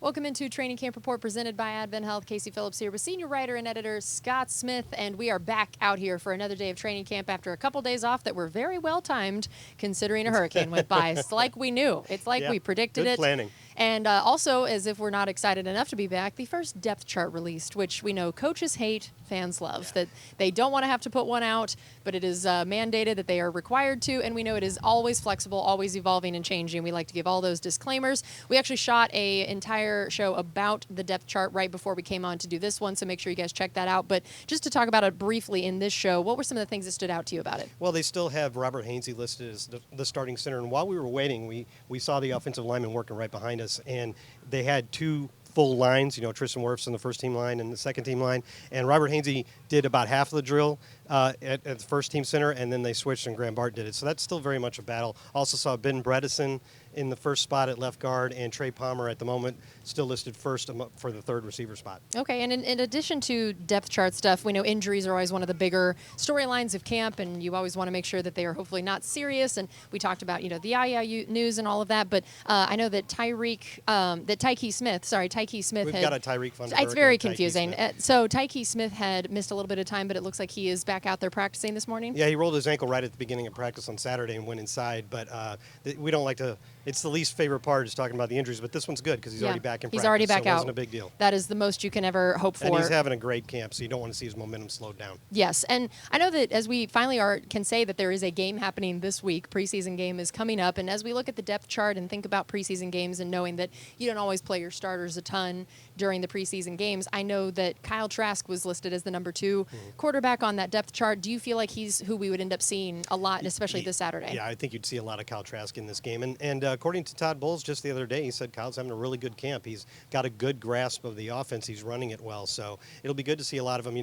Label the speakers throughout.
Speaker 1: Welcome into Training Camp Report presented by Advent Health. Casey Phillips here with senior writer and editor Scott Smith, and we are back out here for another day of training camp after a couple days off that were very well timed considering a hurricane went by. It's like we knew. It's like we predicted
Speaker 2: good
Speaker 1: it.
Speaker 2: Planning.
Speaker 1: And also, as if we're not excited enough to be back, the first depth chart released, which we know coaches hate, fans love. That they don't want to have to put one out, but it is mandated that they are required to, and we know it is always flexible, always evolving and changing. We like to give all those disclaimers. We actually shot an entire show about the depth chart right before we came on to do this one, so make sure you guys check that out. But just to talk about it briefly in this show, what were some of the things that stood out to you about it?
Speaker 2: Well, they still have Robert Hainsey listed as the starting center, and while we were waiting, we saw the offensive lineman working right behind us, and they had two full lines, Tristan Wirfs on the first team line and the second team line, and Robert Hainsey did about half of the drill at the first team center, and then they switched and Graham Bart did it. So that's still very much a battle. Also saw Ben Bredesen in the first spot at left guard, and Trey Palmer at the moment still listed first for the third receiver spot. Okay, and in addition to depth chart stuff, we know injuries are always one of the bigger storylines of camp, and you always want to make sure that they are hopefully not serious. And we talked about, the IIU news and all of that, but I know that Tyke Smith. We've got a Tyrek Funderburk.
Speaker 1: It's very confusing. So Tyke Smith had missed a little bit of time, but it looks like he is back out there practicing this morning.
Speaker 2: Yeah, he rolled his ankle right at the beginning of practice on Saturday and went inside, but we don't like to. It's the least favorite part is talking about the injuries, but this one's good because he's already back in practice.
Speaker 1: He's already back
Speaker 2: so it
Speaker 1: out.
Speaker 2: wasn't a big deal.
Speaker 1: That is the most you can ever hope for.
Speaker 2: And he's having a great camp, so you don't want to see his momentum slowed down.
Speaker 1: Yes, and I know that as we finally can say that there is a game happening this week, preseason game is coming up, and as we look at the depth chart and think about preseason games and knowing that you don't always play your starters a ton during the preseason games, I know that Kyle Trask was listed as the number 2 quarterback on that depth chart. Do you feel like he's who we would end up seeing a lot, especially this Saturday?
Speaker 2: Yeah, I think you'd see a lot of Kyle Trask in this game, and according to Todd Bowles just the other day, he said Kyle's having a really good camp. He's got a good grasp of the offense. He's running it well, so it'll be good to see a lot of him.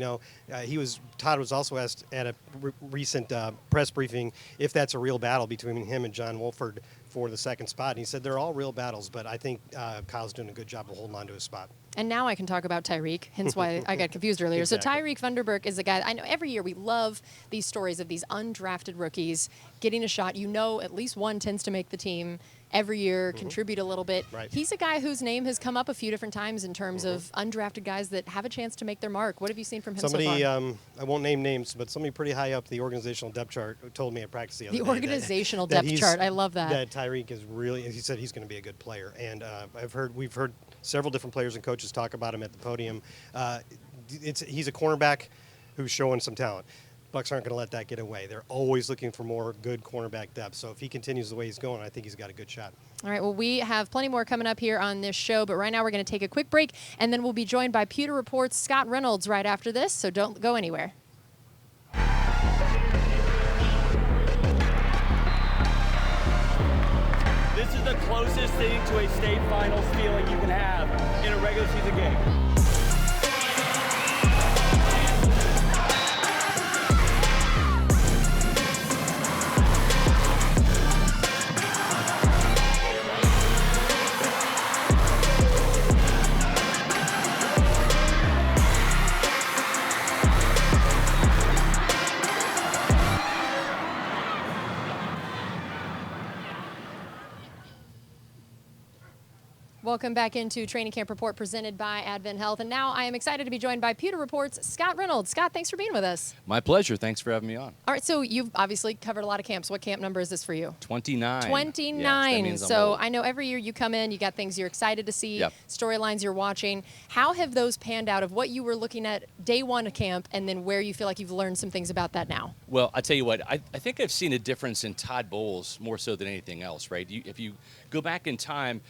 Speaker 2: Todd was also asked at a recent press briefing if that's a real battle between him and John Wolford for the second spot, and he said they're all real battles, but I think Kyle's doing a good job of holding on to his spot.
Speaker 1: And now I can talk about Tyreek, hence why I got confused earlier.
Speaker 2: Exactly.
Speaker 1: So Tyrek Funderburk is a guy, I know every year we love these stories of these undrafted rookies getting a shot. At least one tends to make the team every year, contribute a little bit.
Speaker 2: Right.
Speaker 1: He's a guy whose name has come up a few different times in terms of undrafted guys that have a chance to make their mark. What have you seen from him so far?
Speaker 2: I won't name names, but somebody pretty high up the organizational depth chart told me at practice the other day.
Speaker 1: The organizational depth chart, I love that.
Speaker 2: That Tyreek is really, he said he's going to be a good player. And we've heard several different players and coaches talk about him at the podium. He's a cornerback who's showing some talent. Bucs aren't going to let that get away. They're always looking for more good cornerback depth. So if he continues the way he's going, I think he's got a good shot.
Speaker 1: All right, well, we have plenty more coming up here on this show, but right now we're going to take a quick break, and then we'll be joined by Pewter Report's Scott Reynolds right after this, so don't go anywhere.
Speaker 3: This is the closest thing to a state finals feeling you can have in a regular season game.
Speaker 1: Welcome back into Training Camp Report presented by Advent Health. And now I am excited to be joined by Pewter Report's Scott Reynolds. Scott, thanks for being with us.
Speaker 4: My pleasure. Thanks for having me on.
Speaker 1: All right, so you've obviously covered a lot of camps. What camp number is this for you?
Speaker 4: 29.
Speaker 1: 29.
Speaker 4: Yes,
Speaker 1: so I know every year you come in, you got things you're excited to see, storylines you're watching. How have those panned out of what you were looking at day one of camp and then where you feel like you've learned some things about that now?
Speaker 4: Well, I tell you what, I think I've seen a difference in Todd Bowles more so than anything else, right? If you go back in time,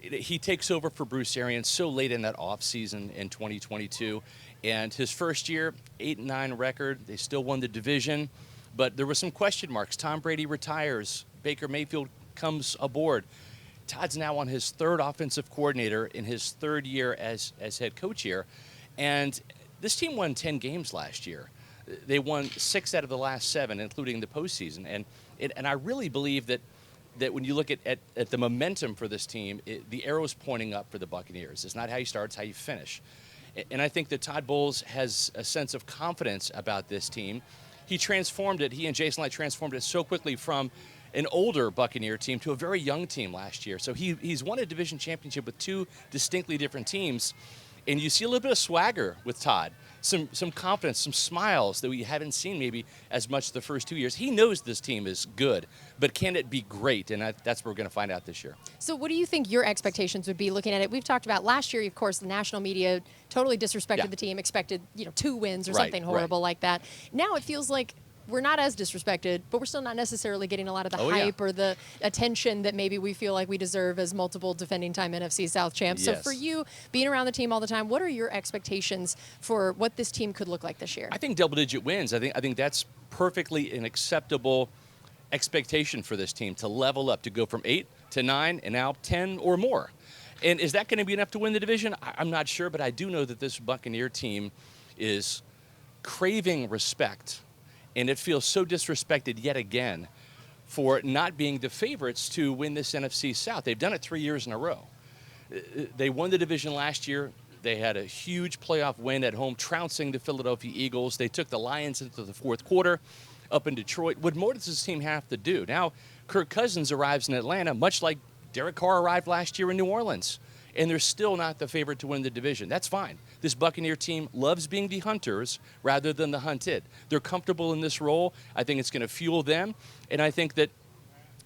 Speaker 4: he takes over for Bruce Arians so late in that offseason in 2022. And his first year, 8-9 record. They still won the division. But there were some question marks. Tom Brady retires. Baker Mayfield comes aboard. Todd's now on his third offensive coordinator in his third year as head coach here. And this team won 10 games last year. They won 6 out of the last 7, including the postseason. And I really believe that when you look at the momentum for this team, the arrow's pointing up for the Buccaneers. It's not how you start, it's how you finish. And I think that Todd Bowles has a sense of confidence about this team. He and Jason Light transformed it so quickly from an older Buccaneer team to a very young team last year. So he's won a division championship with two distinctly different teams. And you see a little bit of swagger with Todd, some confidence, some smiles that we haven't seen maybe as much the first 2 years. He knows this team is good, but can it be great? And that's what we're going to find out this year.
Speaker 1: So what do you think your expectations would be looking at it? We've talked about last year, of course, the national media totally disrespected the team, expected 2 wins or something horrible like that. Now it feels like we're not as disrespected, but we're still not necessarily getting a lot of the hype or the attention that maybe we feel like we deserve as multiple defending time NFC South champs.
Speaker 4: Yes.
Speaker 1: So for you, being around the team all the time, what are your expectations for what this team could look like this year?
Speaker 4: I think double-digit wins. I think that's perfectly an acceptable expectation for this team to level up, to go from 8 to 9 and now 10 or more. And is that going to be enough to win the division? I'm not sure, but I do know that this Buccaneer team is craving respect. And it feels so disrespected yet again for not being the favorites to win this NFC South. They've done it 3 years in a row. They won the division last year. They had a huge playoff win at home, trouncing the Philadelphia Eagles. They took the Lions into the fourth quarter up in Detroit. What more does this team have to do? Now, Kirk Cousins arrives in Atlanta, much like Derek Carr arrived last year in New Orleans. And they're still not the favorite to win the division. That's fine. This Buccaneer team loves being the hunters rather than the hunted. They're comfortable in this role. I think it's going to fuel them. And I think that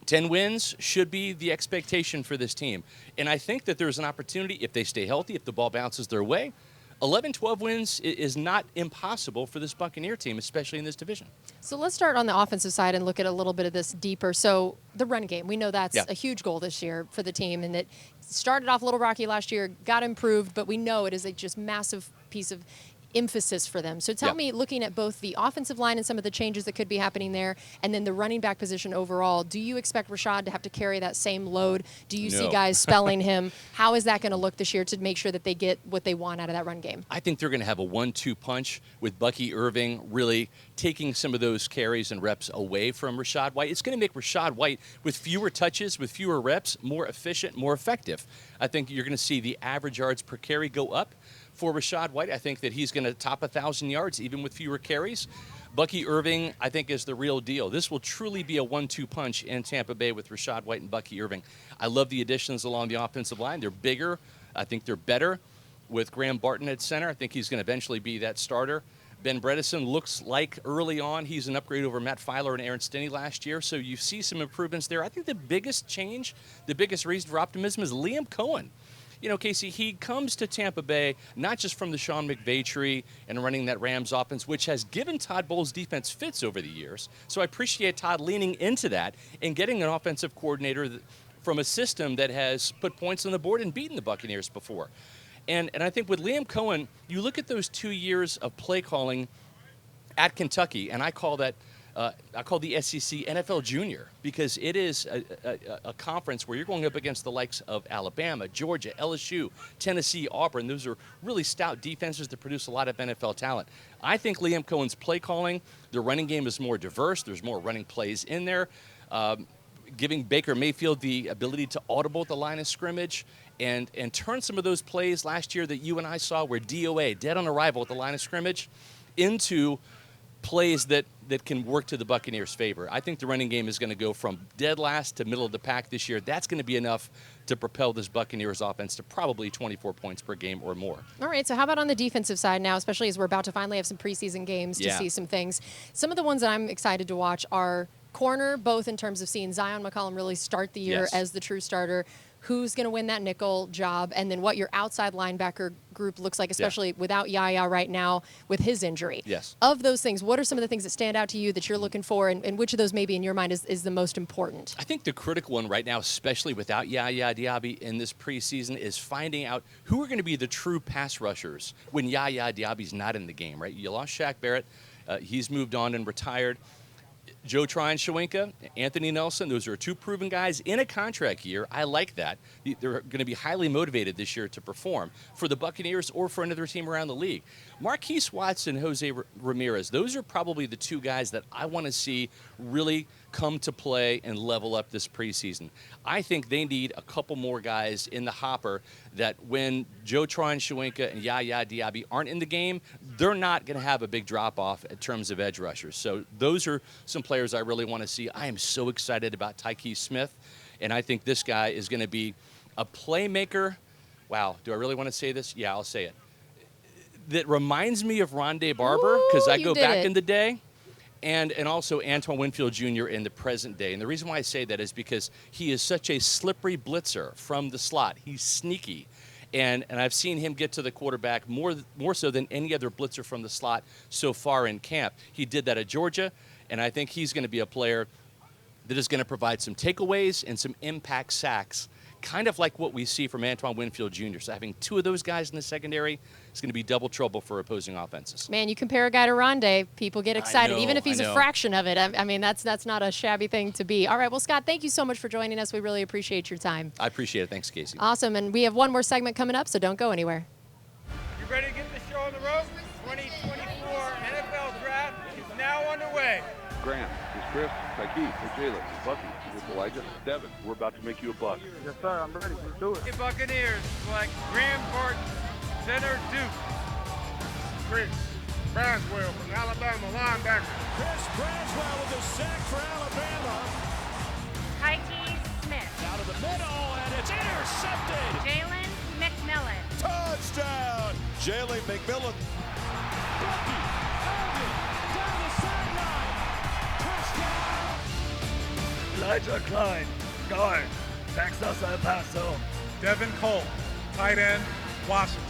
Speaker 4: 10 wins should be the expectation for this team. And I think that there's an opportunity, if they stay healthy, if the ball bounces their way, 11, 12 wins is not impossible for this Buccaneer team, especially in this division.
Speaker 1: So let's start on the offensive side and look at a little bit of this deeper. So the run game, we know that's a huge goal this year for the team, and it started off a little rocky last year, got improved, but we know it is a just massive piece of emphasis for them. So tell me, looking at both the offensive line and some of the changes that could be happening there, and then the running back position overall, do you expect Rashad to have to carry that same load? Do you see guys spelling him? How is that going to look this year to make sure that they get what they want out of that run game?
Speaker 4: I think they're going to have a 1-2 punch with Bucky Irving really taking some of those carries and reps away from Rachaad White. It's going to make Rachaad White, with fewer touches, with fewer reps, more efficient, more effective. I think you're going to see the average yards per carry go up for Rachaad White. I think that he's going to top 1,000 yards even with fewer carries. Bucky Irving, I think, is the real deal. This will truly be a 1-2 punch in Tampa Bay with Rachaad White and Bucky Irving. I love the additions along the offensive line. They're bigger. I think they're better with Graham Barton at center. I think he's going to eventually be that starter. Ben Bredesen looks like early on he's an upgrade over Matt Filer and Aaron Stinney last year, so you see some improvements there. I think the biggest change, the biggest reason for optimism is Liam Cohen. You know, Casey, he comes to Tampa Bay not just from the Sean McVay tree and running that Rams offense, which has given Todd Bowles' defense fits over the years. So I appreciate Todd leaning into that and getting an offensive coordinator from a system that has put points on the board and beaten the Buccaneers before. And I think with Liam Cohen, you look at those 2 years of play calling at Kentucky, and I call the SEC NFL Junior, because it is a conference where you're going up against the likes of Alabama, Georgia, LSU, Tennessee, Auburn. Those are really stout defenses that produce a lot of NFL talent. I think Liam Cohen's play calling, the running game is more diverse. There's more running plays in there, giving Baker Mayfield the ability to audible at the line of scrimmage and turn some of those plays last year that you and I saw where DOA, dead on arrival at the line of scrimmage, into plays that can work to the Buccaneers' favor. I think the running game is going to go from dead last to middle of the pack this year. That's going to be enough to propel this Buccaneers offense to probably 24 points per game or more.
Speaker 1: All right, so how about on the defensive side now, especially as we're about to finally have some preseason games to see some things. Some of the ones that I'm excited to watch are corner, both in terms of seeing Zion McCollum really start the year as the true starter, who's going to win that nickel job, and then what your outside linebacker group looks like, especially without Yaya right now with his injury.
Speaker 4: Yes.
Speaker 1: Of those things, what are some of the things that stand out to you that you're looking for, and which of those maybe in your mind is the most important?
Speaker 4: I think the critical one right now, especially without Yaya Diaby in this preseason, is finding out who are going to be the true pass rushers when Yaya Diaby's not in the game, right? You lost Shaq Barrett. He's moved on and retired. Joe Tryon-Shoyinka, Anthony Nelson, those are two proven guys in a contract year. I like that. They're going to be highly motivated this year to perform for the Buccaneers or for another team around the league. Marquise Watson, Jose Ramirez, those are probably the two guys that I want to see really come to play and level up this preseason. I think they need a couple more guys in the hopper that when Joe Tryon-Shoyinka and Yaya Diaby aren't in the game, they're not going to have a big drop-off in terms of edge rushers. So those are some players players I really want to see. I am so excited about Tyke Smith, and I think this guy is going to be a playmaker. Wow, do I really want to say this? Yeah, I'll say it. That reminds me of Rondé Barber, because I go back in the day. And also Antoine Winfield Jr. in the present day. And the reason why I say that is because he is such a slippery blitzer from the slot. He's sneaky. And I've seen him get to the quarterback more so than any other blitzer from the slot so far in camp. He did that at Georgia, and I think he's going to be a player that is going to provide some takeaways and some impact sacks, kind of like what we see from Antoine Winfield Jr. So having two of those guys in the secondary is going to be double trouble for opposing offenses.
Speaker 1: Man, you compare a guy to Rondé, people get excited, even if he's
Speaker 4: I
Speaker 1: a
Speaker 4: know.
Speaker 1: fraction of it. I mean, that's not a shabby thing to be. All right, well, Scott, thank you so much for joining us. We really appreciate your time.
Speaker 4: I appreciate it. Thanks, Casey.
Speaker 1: Awesome, and we have one more segment coming up, so don't go anywhere.
Speaker 5: You ready to get the show on the road? 2024 NFL Draft is now underway.
Speaker 6: Grant, it's Chris, Tyke, it's Jalen, it's Bucky, it's Elijah, Devin. We're about to make you a bust.
Speaker 5: Yes, sir. I'm ready. Let's do it. The Buccaneers select Graham Barton, center Duke. Chris Braswell from Alabama linebacker.
Speaker 7: Chris Braswell with a sack for Alabama.
Speaker 8: Tyke Smith.
Speaker 7: Out of the middle, and it's intercepted.
Speaker 8: Jalen McMillan.
Speaker 7: Touchdown, Jalen McMillan. Bucky, Alvin, down the sideline. Touchdown.
Speaker 5: Elijah Klein, guard, Texas El Paso. Devin Cole, tight end, Washington.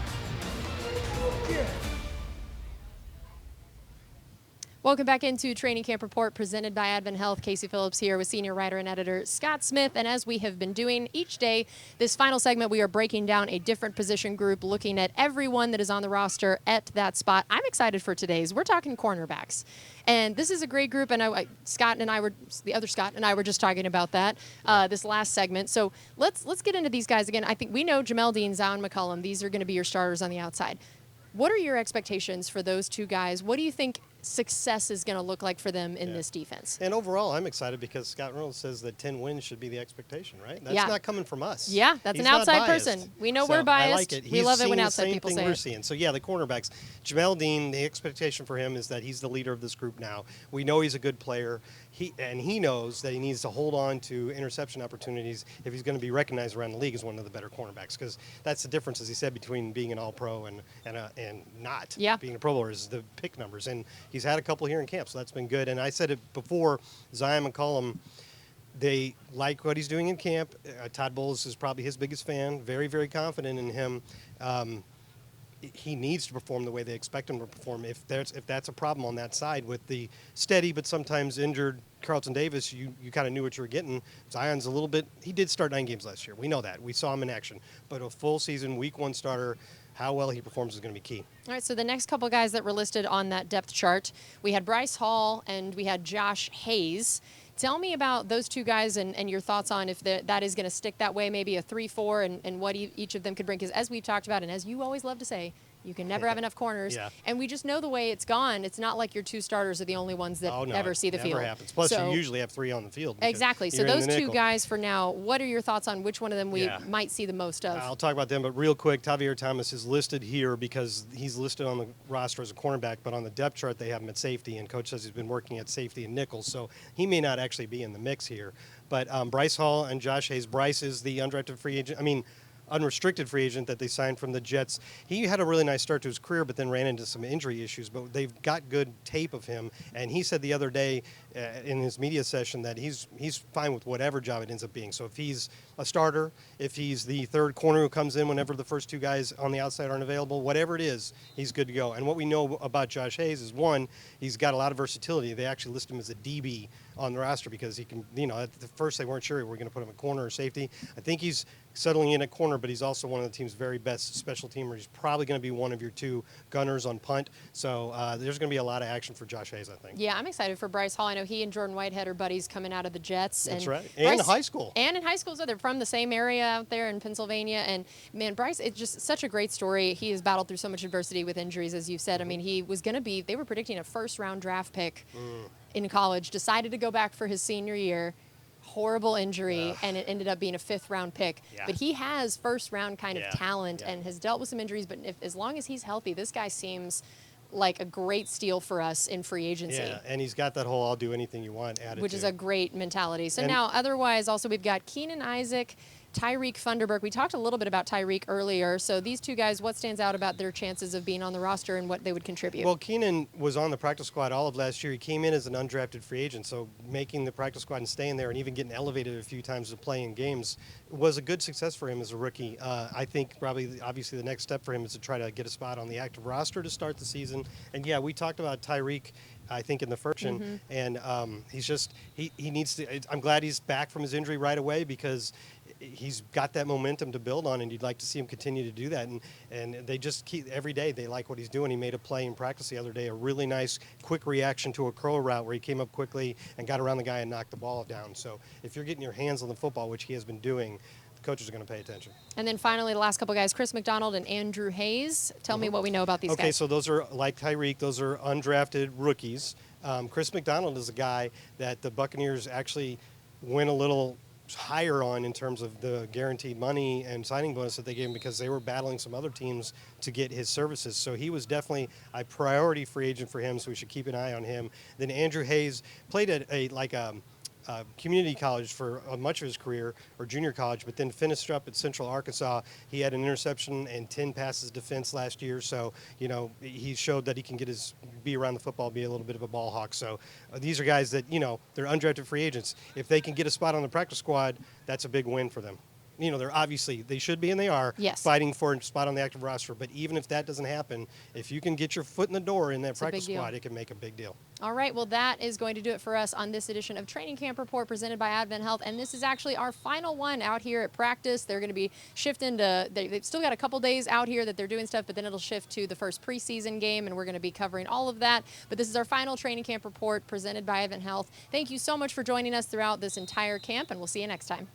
Speaker 1: Welcome back into Training Camp Report presented by Advent Health. Casey Phillips here with senior writer and editor Scott Smith. And as we have been doing each day, this final segment, we are breaking down a different position group, looking at everyone that is on the roster at that spot. I'm excited for today's. We're talking cornerbacks. And this is a great group. And the other Scott and I were just talking about that this last segment. So let's get into these guys again. I think we know Jamel Dean, Zion McCollum. These are going to be your starters on the outside. What are your expectations for those two guys? What do you think success is going to look like for them in this defense?
Speaker 2: And overall, I'm excited because Scott Reynolds says that 10 wins should be the expectation, right? That's not coming from us.
Speaker 1: Yeah, that's
Speaker 2: He's
Speaker 1: an outside
Speaker 2: not biased.
Speaker 1: person. We know
Speaker 2: So
Speaker 1: we're biased.
Speaker 2: I like it.
Speaker 1: We love it when outside people say
Speaker 2: we're
Speaker 1: it.
Speaker 2: seeing. So, yeah, the cornerbacks. Jamel Dean, the expectation for him is that he's the leader of this group now. We know he's a good player. He knows that he needs to hold on to interception opportunities if he's going to be recognized around the league as one of the better cornerbacks, because that's the difference, as he said, between being an all-pro and not being a Pro Bowler is the pick numbers. And he's had a couple here in camp, so that's been good. And I said it before, Zion McCollum, they like what he's doing in camp. Todd Bowles is probably his biggest fan, very, very confident in him. He needs to perform the way they expect him to perform. If that's a problem on that side with the steady but sometimes injured Carlton Davis, you kind of knew what you were getting. Zion's a little bit – he did start 9 games last year. We know that. We saw him in action. But a full season, week 1 starter, how well he performs is going to be key.
Speaker 1: All right, so the next couple guys that were listed on that depth chart, we had Bryce Hall and we had Josh Hayes. Tell me about those two guys and your thoughts on if that is going to stick that way, maybe a 3-4, and what each of them could bring. Because as we've talked about, and as you always love to say, you can never have enough corners.
Speaker 2: Yeah.
Speaker 1: And we just know the way it's gone. It's not like your two starters are the only ones that ever see the field.
Speaker 2: Never happens. Plus, you usually have 3 on the field.
Speaker 1: Exactly. So those two guys for now, what are your thoughts on which one of them we might see the most of?
Speaker 2: I'll talk about them, but real quick, Tavier Thomas is listed here because he's listed on the roster as a cornerback, but on the depth chart they have him at safety, and Coach says he's been working at safety and nickel, so he may not actually be in the mix here. But Bryce Hall and Josh Hayes. Bryce is the undrafted free agent. Unrestricted free agent that they signed from the Jets. He had a really nice start to his career, but then ran into some injury issues. But they've got good tape of him, and he said the other day in his media session that he's fine with whatever job it ends up being. So if he's a starter, if he's the third corner who comes in whenever the first 2 guys on the outside aren't available, whatever it is, he's good to go. And what we know about Josh Hayes is, one, he's got a lot of versatility. They actually list him as a DB on the roster because he can, at the first they weren't sure we were going to put him at corner or safety. I think he's settling in at corner, but he's also one of the team's very best special teamers. He's probably going to be one of your 2 gunners on punt. So there's going to be a lot of action for Josh Hayes, I think.
Speaker 1: Yeah, I'm excited for Bryce Hall. I know he and Jordan Whitehead are buddies coming out of the Jets.
Speaker 2: That's right. And in high school.
Speaker 1: And in high school, so they're from the same area out there in Pennsylvania. And, man, Bryce, it's just such a great story. He has battled through so much adversity with injuries, as you said. I mean, he was going to be – they were predicting a first-round draft pick in college, decided to go back for his senior year. Horrible injury, and it ended up being a 5th-round pick. Yeah. But he has first-round kind of talent and has dealt with some injuries. But as long as he's healthy, this guy seems like a great steal for us in free agency.
Speaker 2: Yeah, and he's got that whole "I'll do anything you want" attitude,
Speaker 1: which is a great mentality. So
Speaker 2: And-
Speaker 1: now, otherwise, also we've got Keenan Isaac, Tyrek Funderburk. We talked a little bit about Tyrek earlier. So these two guys, what stands out about their chances of being on the roster and what they would contribute?
Speaker 2: Well, Keenan was on the practice squad all of last year. He came in as an undrafted free agent, so making the practice squad and staying there and even getting elevated a few times to play in games was a good success for him as a rookie. I think probably, obviously, the next step for him is to try to get a spot on the active roster to start the season. And yeah, we talked about Tyrek, I think, in the first, and he's just he needs to. I'm glad he's back from his injury right away because he's got that momentum to build on, and you'd like to see him continue to do that. And they just keep every day they like what he's doing. He made a play in practice the other day, a really nice quick reaction to a Krewe route where he came up quickly and got around the guy and knocked the ball down. So if you're getting your hands on the football, which he has been doing, the coaches are going to pay attention.
Speaker 1: And then finally, the last couple guys, Chris McDonald and Andrew Hayes. Tell me what we know about these guys.
Speaker 2: Okay, so those are, like Tyrek, those are undrafted rookies. Chris McDonald is a guy that the Buccaneers actually went a little higher on in terms of the guaranteed money and signing bonus that they gave him because they were battling some other teams to get his services. So he was definitely a priority free agent for him, so we should keep an eye on him. Then Andrew Hayes played at a community college for much of his career, or junior college, but then finished up at Central Arkansas. He had an interception and 10 passes defense last year, so he showed that he can be around the football, be a little bit of a ball hawk. So these are guys that they're undrafted free agents. If they can get a spot on the practice squad, that's a big win for them. They should be, and they are,
Speaker 1: yes,
Speaker 2: fighting for a spot on the active roster. But even if that doesn't happen, if you can get your foot in the door in that practice squad, it can make a big deal.
Speaker 1: All right, well, that is going to do it for us on this edition of Training Camp Report presented by Advent Health. And this is actually our final one out here at practice. They're going to be shifting to, they've still got a couple days out here that they're doing stuff, but then it'll shift to the first preseason game, and we're going to be covering all of that. But this is our final Training Camp Report presented by Advent Health. Thank you so much for joining us throughout this entire camp, and we'll see you next time.